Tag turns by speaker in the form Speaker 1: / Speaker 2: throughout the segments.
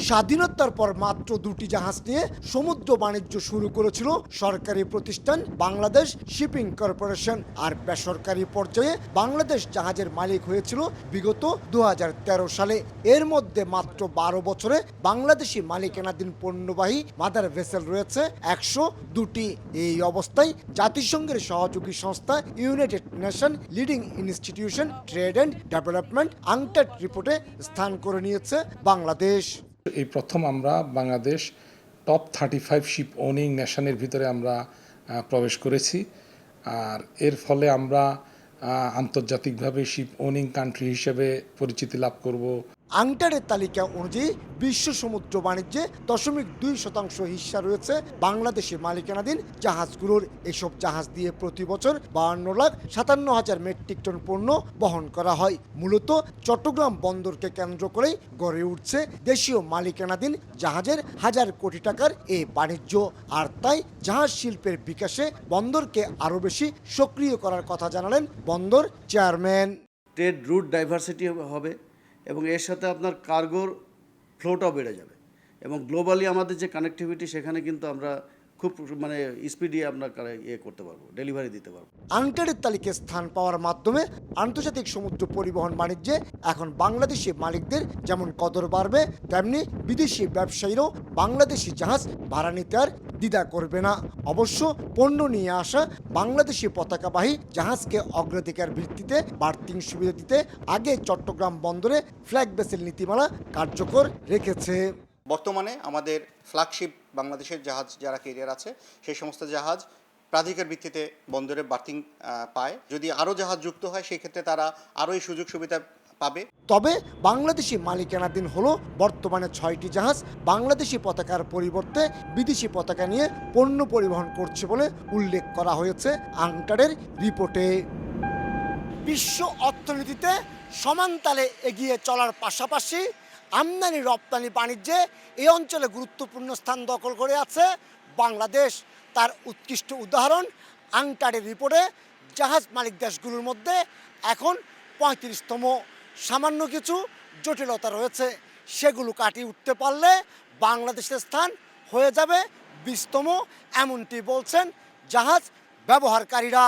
Speaker 1: স্বাধীনতার পর মাত্র দুটি জাহাজ নিয়ে সমুদ্র বাণিজ্য শুরু করেছিল সরকারি প্রতিষ্ঠান বাংলাদেশ শিপিং কর্পোরেশন, আর বেসরকারি পর্যায়ে বাংলাদেশ জাহাজের মালিক হয়েছিল বিগত 2013 সালে। এর মধ্যে মাত্র 12 বছরে বাংলাদেশি মালিকানাধীন পণ্যবাহী মাদার ভেসেল রয়েছে 102টি। এই অবস্থায় জাতিসংঘের সহযোগী সংস্থা United Nation leading institution trade and development UNCTAD রিপোর্টে স্থান করে নিয়েছে বাংলাদেশ।
Speaker 2: এই প্রথম আমরা বাংলাদেশ টপ 35 শিপ ওনিং নেশনের ভিতরে আমরা প্রবেশ করেছি, আর এর ফলে আমরা আন্তর্জাতিকভাবে শিপ ওনিং কান্ট্রি হিসেবে পরিচিতি লাভ করব।
Speaker 1: আংটারের তালিকা অনুযায়ী বিশ্ব সমুদ্র বাণিজ্যে 0.2% হিস্সা রয়েছে বাংলাদেশের মালিকানাধীন জাহাজগুলোর। এসব জাহাজ দিয়ে প্রতি বছর 52,57,000 মেট্রিক টন পণ্য বহন করা হয়। মূলত চট্টগ্রাম বন্দরকে কেন্দ্র করেই গড়ে উঠছে দেশীয় মালিকানাধীন জাহাজের হাজার কোটি টাকার এই বাণিজ্য। আর তাই জাহাজ শিল্পের বিকাশে বন্দরকে আরও বেশি সক্রিয় করার কথা জানালেন বন্দর চেয়ারম্যান।
Speaker 3: ট্রেড রুট ডাইভার্সিটি হবে এবং এর সাথে আপনার কার্গোর ফ্লোটাও বেড়ে যাবে এবং গ্লোবালি আমাদের যে কানেক্টিভিটি সেখানে কিন্তু আমরা খুব স্পিডি আমরা করতে পারবো, ডেলিভারি দিতে পারবো।
Speaker 1: আংটারের তালিকায় স্থান পাওয়ার মাধ্যমে আন্তর্জাতিক সমুদ্র পরিবহন বাণিজ্যে এখন বাংলাদেশি মালিকদের যেমন কদর বাড়বে, তেমনি বিদেশি ব্যবসায়ীরাও বাংলাদেশি জাহাজ ভাড়া নিতে আর দ্বিধা করবে না। অবশ্য পণ্য নিয়ে আসা বাংলাদেশি পতাকাবাহী জাহাজকে অগ্রাধিকার ভিত্তিতে বাড়তি সুবিধা দিতে আগে চট্টগ্রাম বন্দরে ফ্ল্যাগ ভেসেল নীতিমালা কার্যকর রেখেছে।
Speaker 4: বর্তমানে আমাদের ফ্ল্যাগশিপ বাংলাদেশের জাহাজ যারা ক্যারিয়ার আছে সেই সমস্ত জাহাজ প্রাধিকার ভিত্তিতে বন্দরে বার্থিং পায়। যদি আরও জাহাজ যুক্ত হয় সেই ক্ষেত্রে তারা আরও এই সুযোগ সুবিধা পাবে।
Speaker 1: তবে বাংলাদেশি মালিকানাধীন হলো বর্তমানে 6টি জাহাজ বাংলাদেশি পতাকার পরিবর্তে বিদেশি পতাকা নিয়ে পণ্য পরিবহন করছে বলে উল্লেখ করা হয়েছে আংটারের রিপোর্টে। বিশ্ব অর্থনীতিতে সমান তালে এগিয়ে চলার পাশাপাশি আমদানি রপ্তানি বাণিজ্যে এই অঞ্চলে গুরুত্বপূর্ণ স্থান দখল করে আছে বাংলাদেশ। তার উৎকৃষ্ট উদাহরণ আংটারের রিপোর্টে জাহাজ মালিক দেশগুলোর মধ্যে এখন 35তম। সামান্য কিছু জটিলতা রয়েছে, সেগুলো কাটিয়ে উঠতে পারলে বাংলাদেশের স্থান হয়ে যাবে 20তম, এমনটি বলছেন জাহাজ ব্যবহারকারীরা।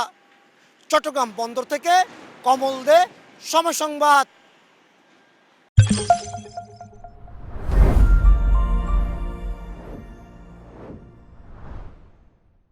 Speaker 1: চট্টগ্রাম বন্দর থেকে কমল দে, সময় সংবাদ।